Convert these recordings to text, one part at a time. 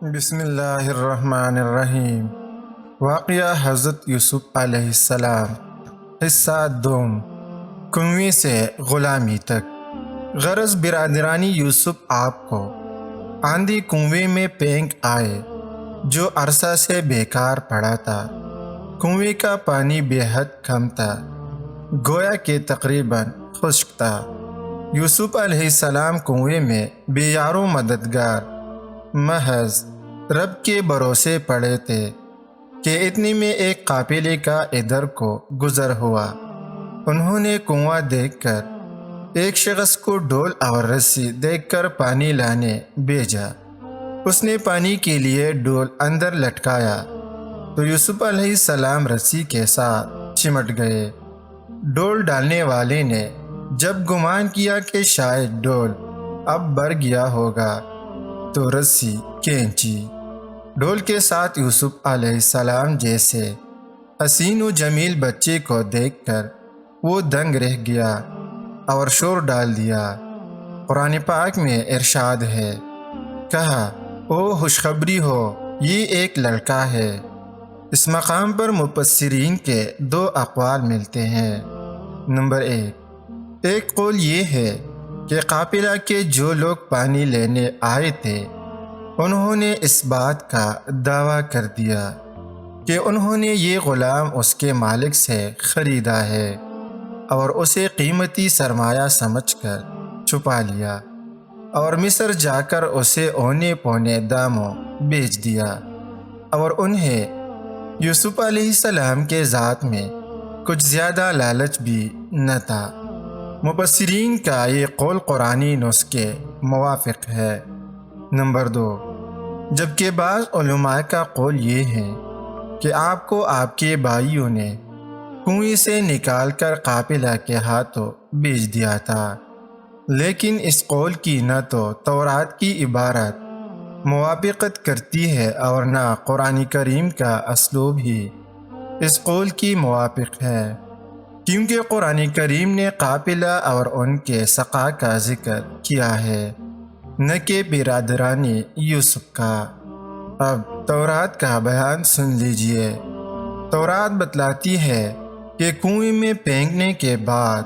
بسم اللہ الرحمن الرحیم۔ واقعہ حضرت یوسف علیہ السلام، حصہ دوم، کنویں سے غلامی تک۔ غرض برادرانی یوسف آپ کو آندھی کنویں میں پھینک آئے جو عرصہ سے بیکار پڑا تھا۔ کنویں کا پانی بے حد کم تھا، گویا کہ تقریباً خشک تھا۔ یوسف علیہ السلام کنویں میں بے یار و مددگار محض رب کے بھروسے پڑے تھے کہ اتنی میں ایک قافلے کا ادھر کو گزر ہوا۔ انہوں نے کنواں دیکھ کر ایک شخص کو ڈول اور رسی دیکھ کر پانی لانے بھیجا۔ اس نے پانی کے لیے ڈول اندر لٹکایا تو یوسف علیہ السلام رسی کے ساتھ چمٹ گئے۔ ڈول ڈالنے والے نے جب گمان کیا کہ شاید ڈول اب بھر گیا ہوگا تو رسی کھینچی۔ ڈول کے ساتھ یوسف علیہ السلام جیسے حسین و جمیل بچے کو دیکھ کر وہ دنگ رہ گیا اور شور ڈال دیا۔ قرآن پاک میں ارشاد ہے، کہا او خوشخبری ہو، یہ ایک لڑکا ہے۔ اس مقام پر مفسرین کے دو اقوال ملتے ہیں۔ نمبر ایک قول یہ ہے کہ قافلہ کے جو لوگ پانی لینے آئے تھے انہوں نے اس بات کا دعویٰ کر دیا کہ انہوں نے یہ غلام اس کے مالک سے خریدا ہے اور اسے قیمتی سرمایہ سمجھ کر چھپا لیا اور مصر جا کر اسے اونے پونے داموں بیچ دیا، اور انہیں یوسف علیہ السلام کے ذات میں کچھ زیادہ لالچ بھی نہ تھا۔ مفسرین کا یہ قول قرآنی نص کے موافق ہے۔ نمبر 2، جبکہ بعض علماء کا قول یہ ہے کہ آپ کو آپ کے بھائیوں نے کنویں سے نکال کر قافلہ کے ہاتھوں بیچ دیا تھا، لیکن اس قول کی نہ تو تورات کی عبارت موافقت کرتی ہے اور نہ قرآن کریم کا اسلوب ہی اس قول کی موافق ہے، کیونکہ قرآن کریم نے قافلہ اور ان کے سقا کا ذکر کیا ہے، نہ کہ برادرانی یوسف کا۔ اب تورات کا بیان سن لیجئے۔ تورات بتلاتی ہے کہ کنویں میں پھینکنے کے بعد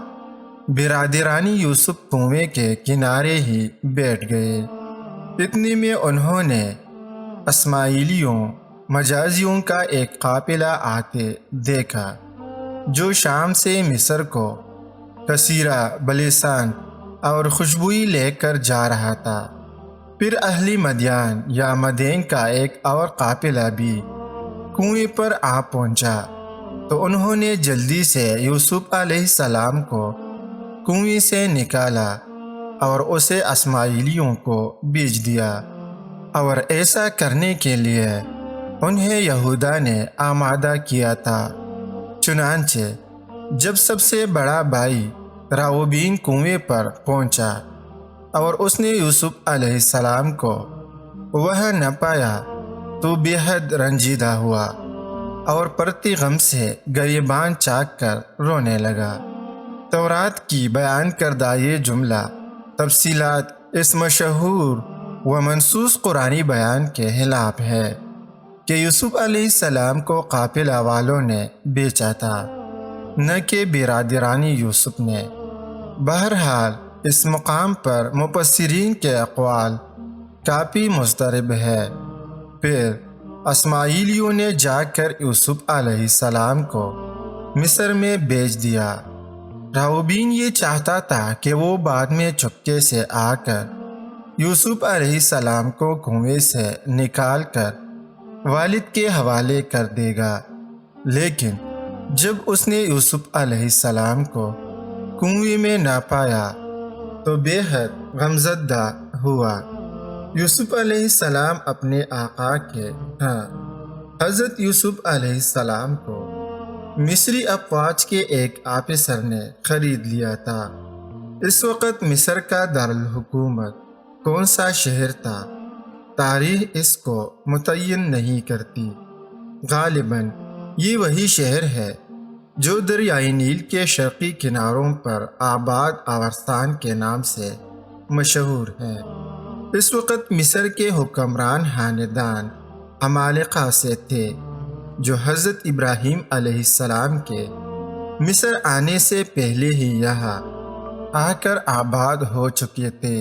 برادرانی یوسف کنویں کے کنارے ہی بیٹھ گئے۔ اتنے میں انہوں نے اسماعیلیوں مجازیوں کا ایک قافلہ آتے دیکھا جو شام سے مصر کو کثیرہ بلسان اور خوشبوئی لے کر جا رہا تھا۔ پھر اہل مدین یا مدین کا ایک اور قافلہ بھی کنویں پر آ پہنچا تو انہوں نے جلدی سے یوسف علیہ السلام کو کنویں سے نکالا اور اسے اسماعیلیوں کو بیچ دیا، اور ایسا کرنے کے لیے انہیں یہودا نے آمادہ کیا تھا۔ چنانچہ جب سب سے بڑا بھائی راؤبین کنویں پر پہنچا اور اس نے یوسف علیہ السلام کو وہاں نہ پایا تو بے حد رنجیدہ ہوا اور پرتی غم سے گریباں چاک کر رونے لگا۔ تورات کی بیان کردہ یہ جملہ تفصیلات اس مشہور و منصوص قرآنی بیان کے خلاف ہے کہ یوسف علیہ السلام کو قافلہ والوں نے بیچا تھا، نہ کہ برادرانی یوسف نے۔ بہرحال اس مقام پر مفسرین کے اقوال کافی مضطرب ہے۔ پھر اسماعیلیوں نے جا کر یوسف علیہ السلام کو مصر میں بیچ دیا۔ راؤبین یہ چاہتا تھا کہ وہ بعد میں چپکے سے آ کر یوسف علیہ السلام کو کنویں سے نکال کر والد کے حوالے کر دے گا، لیکن جب اس نے یوسف علیہ السلام کو کنویں میں نہ پایا تو بے حد غمزدہ ہوا۔ یوسف علیہ السلام اپنے آقا کے ہاں حضرت یوسف علیہ السلام کو مصری افواج کے ایک آفیسر نے خرید لیا تھا۔ اس وقت مصر کا دارالحکومت کون سا شہر تھا تاریخ اس کو متعین نہیں کرتی۔ غالباً یہ وہی شہر ہے جو دریائے نیل کے شرقی کناروں پر آباد آورستان کے نام سے مشہور ہے۔ اس وقت مصر کے حکمران خاندان عمالقہ سے تھے، جو حضرت ابراہیم علیہ السلام کے مصر آنے سے پہلے ہی یہاں آ کر آباد ہو چکے تھے۔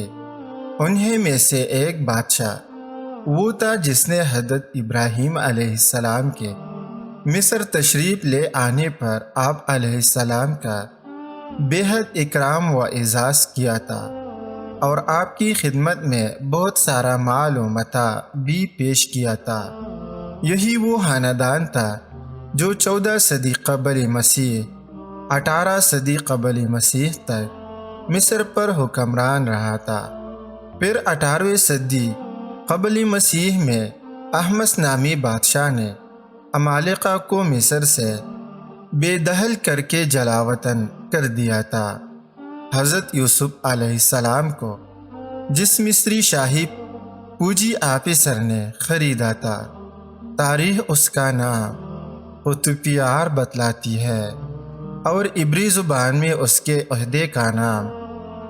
انہیں میں سے ایک بادشاہ وہ تھا جس نے حضرت ابراہیم علیہ السلام کے مصر تشریف لے آنے پر آپ علیہ السلام کا بے حد اکرام و اعزاز کیا تھا، اور آپ کی خدمت میں بہت سارا مال و متاع بھی پیش کیا تھا۔ یہی وہ خاندان تھا جو 14 صدی قبل مسیح 18 صدی قبل مسیح تک مصر پر حکمران رہا تھا۔ پھر 18ویں صدی قبل مسیح میں احمس نامی بادشاہ نے عمالقہ کو مصر سے بے دخل کر کے جلا وطن کر دیا تھا۔ حضرت یوسف علیہ السلام کو جس مصری شاہی پوجی آفیسر نے خریدا تھا، تاریخ اس کا نام قطفیار بتلاتی ہے، اور عبری زبان میں اس کے عہدے کا نام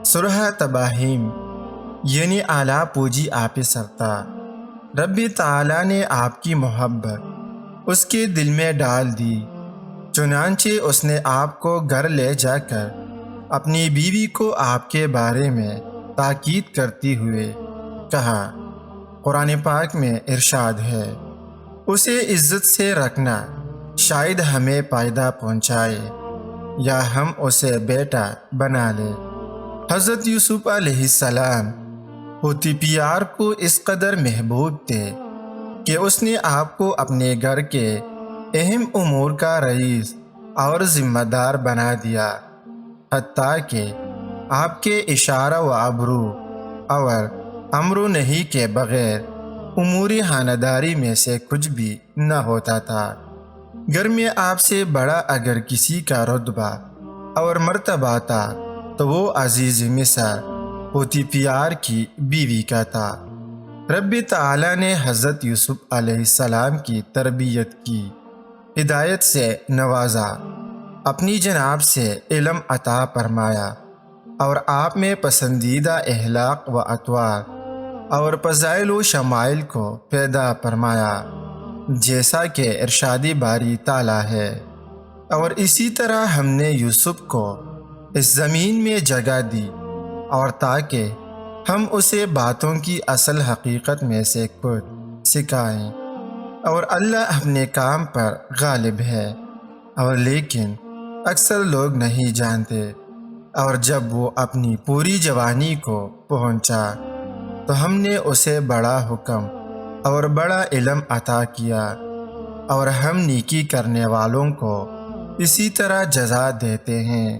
سرح تباہیم یعنی اعلیٰ پوجی آفیسر تھا۔ رب تعالیٰ نے آپ کی محبت اس کے دل میں ڈال دی، چنانچہ اس نے آپ کو گھر لے جا کر اپنی بیوی کو آپ کے بارے میں تاکید کرتے ہوئے کہا۔ قرآن پاک میں ارشاد ہے، اسے عزت سے رکھنا، شاید ہمیں فائدہ پہنچائے یا ہم اسے بیٹا بنا لیں۔ حضرت یوسف علیہ السلام پوتیپیار کو اس قدر محبوب تھے کہ اس نے آپ کو اپنے گھر کے اہم امور کا رئیس اور ذمہ دار بنا دیا، حتیٰ کہ آپ کے اشارہ و ابرو اور امر و نہی کے بغیر امور خانداری میں سے کچھ بھی نہ ہوتا تھا۔ گھر میں آپ سے بڑا اگر کسی کا رتبہ اور مرتبہ تھا تو وہ عزیز مصر پوتیپیار کی بیوی کا تھا۔ رب تعالیٰ نے حضرت یوسف علیہ السلام کی تربیت کی، ہدایت سے نوازا، اپنی جناب سے علم عطا فرمایا، اور آپ میں پسندیدہ اخلاق و اطوار اور فضائل و شمائل کو پیدا فرمایا، جیسا کہ ارشاد باری تعالیٰ ہے۔ اور اسی طرح ہم نے یوسف کو اس زمین میں جگہ دی، اور تاکہ ہم اسے باتوں کی اصل حقیقت میں سے کچھ سکھائیں۔ اور اللہ اپنے کام پر غالب ہے، اور لیکن اکثر لوگ نہیں جانتے۔ اور جب وہ اپنی پوری جوانی کو پہنچا تو ہم نے اسے بڑا حکم اور بڑا علم عطا کیا، اور ہم نیکی کرنے والوں کو اسی طرح جزا دیتے ہیں۔